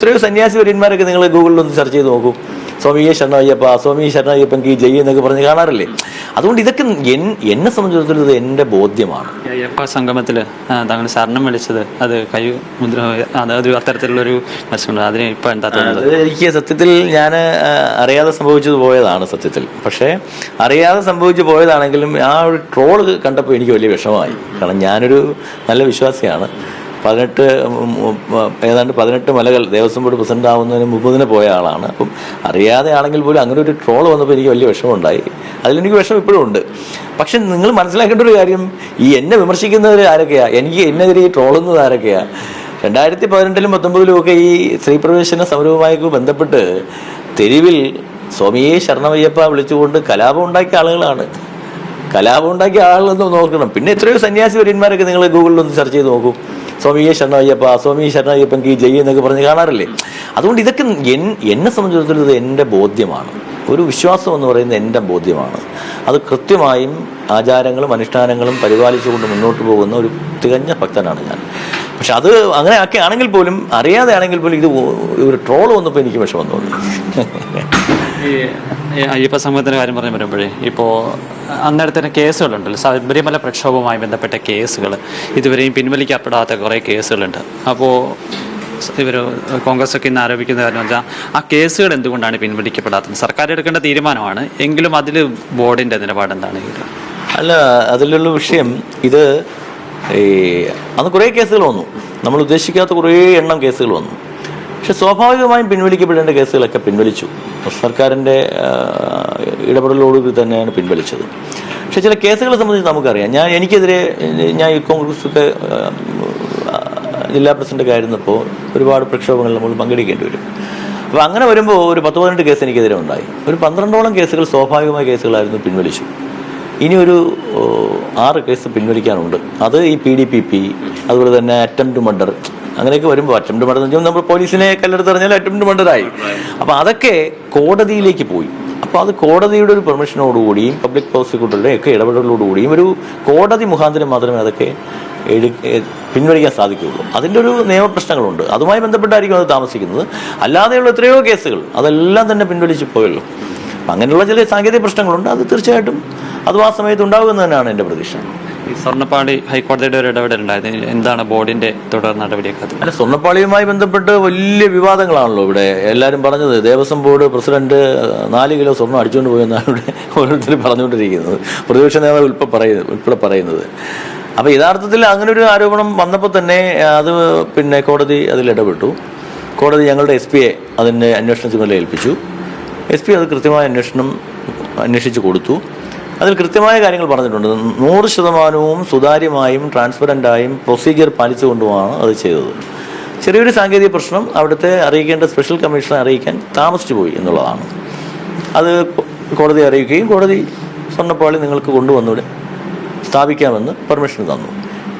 എത്രയോ സന്യാസി വര്യന്മാരൊക്കെ നിങ്ങൾ ഗൂഗിളിൽ ഒന്ന് സെർച്ച് ചെയ്ത് നോക്കൂ. സ്വാമിയെ ശരണയ്യപ്പ, സ്വാമി ശരണയ്യപ്പൻ കി ജയ് എന്നൊക്കെ പറഞ്ഞ് കാണാറില്ലേ? അതുകൊണ്ട് ഇതൊക്കെ എന്നെ സംബന്ധിച്ചിടത്തോളം ഇത് എൻ്റെ ബോധ്യമാണ്. അയ്യപ്പ സംഗമത്തിൽ താങ്കൾ ശരണം വിളിച്ചത് അത് കൈ മുദ്ര, അതൊരു അത്തരത്തിലുള്ളൊരു വശമുണ്ട്. അതിന് ഇപ്പം എന്താ തോന്നുന്നത്? എനിക്ക് സത്യത്തിൽ ഞാൻ അറിയാതെ സംഭവിച്ചത് പോയതാണ് സത്യത്തിൽ. പക്ഷേ അറിയാതെ സംഭവിച്ചു പോയതാണെങ്കിലും ആ ഒരു ട്രോള് കണ്ടപ്പോൾ എനിക്ക് വലിയ വിഷമമായി. കാരണം ഞാനൊരു നല്ല വിശ്വാസിയാണ്. ഏതാണ്ട് 18 മലകൾ ദേവസ്വം ബോർഡ് പ്രസിഡന്റ് ആവുന്നതിന് മുമ്പ് തന്നെ പോയ ആളാണ്. അപ്പം അറിയാതെ ആണെങ്കിൽ പോലും അങ്ങനെ ഒരു ട്രോൾ വന്നപ്പോൾ എനിക്ക് വലിയ വിഷമമുണ്ടായി. അതിലെനിക്ക് വിഷമം ഇപ്പോഴും ഉണ്ട്. പക്ഷെ നിങ്ങൾ മനസ്സിലാക്കേണ്ട ഒരു കാര്യം, ഈ എന്നെ വിമർശിക്കുന്നവർ ആരൊക്കെയാണ്, എനിക്ക് എന്നെതിരെ ഈ ട്രോളുന്നത് ആരൊക്കെയാണ്? 2018-ലും 2019-ലും ഒക്കെ ഈ സ്ത്രീപ്രവേശന സമരവുമായി ബന്ധപ്പെട്ട് തെരുവിൽ സ്വാമിയെ ശരണമയ്യപ്പ വിളിച്ചുകൊണ്ട് കലാപം ഉണ്ടാക്കിയ ആളുകളാണ്. കലാപം ഉണ്ടാക്കിയ ആളുകളെന്ന് നോക്കണം. പിന്നെ എത്രയോ സന്യാസി വര്യന്മാരൊക്കെ നിങ്ങൾ ഗൂഗിളിൽ ഒന്ന് സെർച്ച് ചെയ്ത് നോക്കൂ. സ്വാമിയെ ശരണയ്യപ്പ, സ്വാമി ശരണയ്യപ്പൻ കി ജയ് എന്നൊക്കെ പറഞ്ഞ് കാണാറില്ലേ? അതുകൊണ്ട് ഇതൊക്കെ എന്നെ സംബന്ധിച്ചിടത്തോളം ഇത് എൻ്റെ ബോധ്യമാണ്. ഒരു വിശ്വാസം എന്ന് പറയുന്നത് എൻ്റെ ബോധ്യമാണ്. അത് കൃത്യമായും ആചാരങ്ങളും അനുഷ്ഠാനങ്ങളും പരിപാലിച്ചുകൊണ്ട് മുന്നോട്ട് പോകുന്ന ഒരു തികഞ്ഞ ഭക്തനാണ് ഞാൻ. പക്ഷെ അത് അങ്ങനെ ഒക്കെ ആണെങ്കിൽ പോലും, അറിയാതെ ആണെങ്കിൽ പോലും, ഇത് ഒരു ട്രോൾ വന്നപ്പോൾ എനിക്ക് വിഷമം തോന്നി. ഈ അയ്യപ്പ സംഘത്തിൻ്റെ കാര്യം പറഞ്ഞു വരുമ്പോഴേ, ഇപ്പോൾ അന്നേരത്തിന് കേസുകളുണ്ടല്ലോ, ശബരിമല പ്രക്ഷോഭവുമായി ബന്ധപ്പെട്ട കേസുകൾ ഇതുവരെയും പിൻവലിക്കപ്പെടാത്ത കുറേ കേസുകളുണ്ട്. അപ്പോൾ ഇവർ കോൺഗ്രസ്സൊക്കെ ഇന്ന് ആരോപിക്കുന്ന കാര്യം വെച്ചാൽ ആ കേസുകൾ എന്തുകൊണ്ടാണ് പിൻവലിക്കപ്പെടാത്തത്? സർക്കാർ എടുക്കേണ്ട തീരുമാനമാണ്, എങ്കിലും അതിൽ ബോർഡിൻ്റെ നിലപാട് എന്താണ്? അല്ല, അതിലുള്ള വിഷയം ഇത്, അന്ന് കുറേ കേസുകൾ വന്നു, നമ്മൾ ഉദ്ദേശിക്കാത്ത കുറേ എണ്ണം കേസുകൾ വന്നു. പക്ഷെ സ്വാഭാവികമായും പിൻവലിക്കപ്പെടേണ്ട കേസുകളൊക്കെ പിൻവലിച്ചു. സർക്കാരിൻ്റെ ഇടപെടലോടുകൂടി തന്നെയാണ് പിൻവലിച്ചത്. പക്ഷെ ചില കേസുകളെ സംബന്ധിച്ച് നമുക്കറിയാം. എനിക്കെതിരെ ഞാൻ ഈ കോൺഗ്രസ്സൊക്കെ ജില്ലാ പ്രസിഡൻ്റൊക്കെ ആയിരുന്നപ്പോൾ ഒരുപാട് പ്രക്ഷോഭങ്ങളിൽ നമ്മൾ പങ്കെടുക്കേണ്ടി വരും. അപ്പോൾ അങ്ങനെ വരുമ്പോൾ ഒരു 10-18 കേസ് എനിക്കെതിരെ ഉണ്ടായി. ഒരു 12ഓളം കേസുകൾ സ്വാഭാവികമായ കേസുകളായിരുന്നു, പിൻവലിച്ചു. ഇനി ഒരു 6 കേസ് പിൻവലിക്കാനുണ്ട്. അത് ഈ PDPP, അതുപോലെ തന്നെ അറ്റംപ്റ്റ് മർഡർ, അങ്ങനെയൊക്കെ വരുമ്പോൾ അറ്റംപ്റ്റ് മർഡർ എന്ന് വെച്ചാൽ നമ്മൾ പോലീസിനെ കല്ലെടുത്തെറിഞ്ഞാൽ അറ്റംപ്റ്റ് മർഡറായി. അപ്പോൾ അതൊക്കെ കോടതിയിലേക്ക് പോയി. അപ്പോൾ അത് കോടതിയുടെ ഒരു പെർമിഷനോടുകൂടിയും പബ്ലിക് പ്രോസിക്യൂട്ടറുടെ ഒക്കെ ഇടപെടലോടുകൂടിയും ഒരു കോടതി മുഖാന്തരം മാത്രമേ അതൊക്കെ പിൻവലിക്കാൻ സാധിക്കുകയുള്ളൂ. അതിൻ്റെ ഒരു നിയമപ്രശ്നങ്ങളുണ്ട്, അതുമായി ബന്ധപ്പെട്ടായിരിക്കും അത് താമസിക്കുന്നത്. അല്ലാതെയുള്ള എത്രയോ കേസുകൾ അതെല്ലാം തന്നെ പിൻവലിച്ച് പോയല്ലോ. അങ്ങനെയുള്ള ചില സാങ്കേതിക പ്രശ്നങ്ങളുണ്ട്. അത് തീർച്ചയായിട്ടും അതും ആ സമയത്ത് ഉണ്ടാകുമെന്ന് തന്നെയാണ് എൻ്റെ പ്രതീക്ഷ. ഈ സ്വർണ്ണപ്പാളി ഹൈക്കോടതിയുടെ ഒരു ഇടപെടലുണ്ടായത്, എന്താണ് ബോർഡിന്റെ തുടർ നടപടിയൊക്കെ? അല്ല, സ്വർണ്ണപ്പാളിയുമായി ബന്ധപ്പെട്ട് വലിയ വിവാദങ്ങളാണല്ലോ ഇവിടെ. എല്ലാവരും പറഞ്ഞത് ദേവസ്വം ബോർഡ് പ്രസിഡന്റ് 4 കിലോ സ്വർണ്ണം അടിച്ചുകൊണ്ട് പോയെന്നാണ് ഇവിടെ ഓരോരുത്തരും പറഞ്ഞുകൊണ്ടിരിക്കുന്നത്, പ്രതിപക്ഷ നേതാവ് ഉൾപ്പെടെ പറയുന്നത്. അപ്പോൾ യഥാർത്ഥത്തിൽ അങ്ങനെ ഒരു ആരോപണം വന്നപ്പോൾ തന്നെ അത് പിന്നെ കോടതി അതിൽ ഇടപെട്ടു. കോടതി ഞങ്ങളുടെ SP അതിൻ്റെ അന്വേഷണ ചുമതല ഏൽപ്പിച്ചു. SP അത് കൃത്യമായ അന്വേഷിച്ച് കൊടുത്തു. അതിൽ കൃത്യമായ കാര്യങ്ങൾ പറഞ്ഞിട്ടുണ്ട്. 100% സുതാര്യമായും ട്രാൻസ്പെറൻ്റായും പ്രൊസീജിയർ പാലിച്ചുകൊണ്ടുമാണ് അത് ചെയ്തത്. ചെറിയൊരു സാങ്കേതിക പ്രശ്നം അവിടുത്തെ അറിയിക്കേണ്ട സ്പെഷ്യൽ കമ്മീഷണറെ അറിയിക്കാൻ താമസിച്ചു പോയി എന്നുള്ളതാണ്. അത് കോടതി അറിയിക്കുകയും കോടതി സ്വർണ്ണപ്പാളി നിങ്ങൾക്ക് കൊണ്ടുവന്നിവിടെ സ്ഥാപിക്കാമെന്ന് പെർമിഷൻ തന്നു.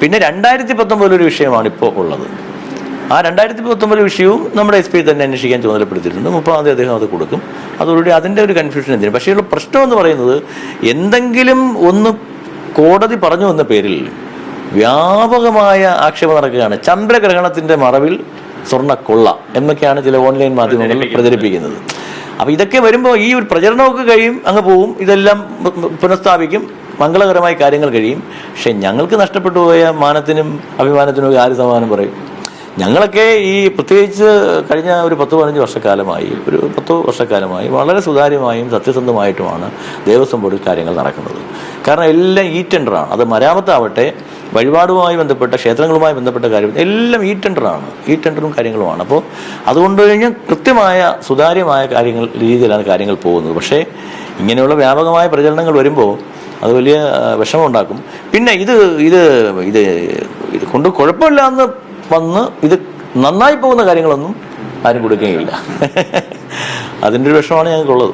പിന്നെ 2019 ഒരു വിഷയമാണ് ഇപ്പോൾ ഉള്ളത്. ആ 2019 വിഷയവും നമ്മുടെ SP തന്നെ അന്വേഷിക്കാൻ ചുമതലപ്പെടുത്തിയിട്ടുണ്ട്. 30-ാം തീയതി അദ്ദേഹം അത് കൊടുക്കും. അതോടുകൂടി അതിൻ്റെ ഒരു കൺഫ്യൂഷൻ എന്തിനും. പക്ഷേ ഉള്ള പ്രശ്നം എന്ന് പറയുന്നത്, എന്തെങ്കിലും ഒന്ന് കോടതി പറഞ്ഞു വന്ന പേരിൽ വ്യാപകമായ ആക്ഷേപം നടക്കുകയാണ്. ചന്ദ്രഗ്രഹണത്തിൻ്റെ മറവിൽ സ്വർണ്ണക്കൊള്ള എന്നൊക്കെയാണ് ചില ഓൺലൈൻ മാധ്യമങ്ങൾ പ്രചരിപ്പിക്കുന്നത്. അപ്പോൾ ഇതൊക്കെ വരുമ്പോൾ ഈ ഒരു പ്രചരണമൊക്കെ കഴിയും, അങ്ങ് പോവും, ഇതെല്ലാം പുനഃസ്ഥാപിക്കും, മംഗളകരമായ കാര്യങ്ങൾ കഴിയും. പക്ഷെ ഞങ്ങൾക്ക് നഷ്ടപ്പെട്ടു പോയ മാനത്തിനും അഭിമാനത്തിനും ഒക്കെ ആര് സമാധാനം പറയും? ഞങ്ങളൊക്കെ ഈ പ്രത്യേകിച്ച് കഴിഞ്ഞ ഒരു 10-15 വർഷക്കാലമായി, ഒരു 10 വർഷക്കാലമായി വളരെ സുതാര്യമായും സത്യസന്ധമായിട്ടുമാണ് ദേവസ്വം ബോർഡിൽ കാര്യങ്ങൾ നടക്കുന്നത്. കാരണം എല്ലാം ടെൻഡറാണ്. അത് മരാമത്താവട്ടെ, വഴിപാടുമായി ബന്ധപ്പെട്ട ക്ഷേത്രങ്ങളുമായി ബന്ധപ്പെട്ട കാര്യം എല്ലാം ടെൻഡറാണ്, ടെൻഡറും കാര്യങ്ങളുമാണ്. അപ്പോൾ അതുകൊണ്ട് കഴിഞ്ഞാൽ കൃത്യമായ സുതാര്യമായ രീതിയിലാണ് കാര്യങ്ങൾ പോകുന്നത്. പക്ഷേ ഇങ്ങനെയുള്ള വ്യാപകമായ പ്രചരണങ്ങൾ വരുമ്പോൾ അത് വലിയ വിഷമമുണ്ടാക്കും. പിന്നെ ഇത് ഇത് ഇത് ഇത് കൊണ്ട് കുഴപ്പമില്ല എന്ന് വന്ന് ഇത് നന്നായി പോകുന്ന കാര്യങ്ങളൊന്നും ആരും കൊടുക്കുകയില്ല. അതിൻ്റെ ഒരു വിഷമമാണ് ഞങ്ങൾക്കുള്ളത്.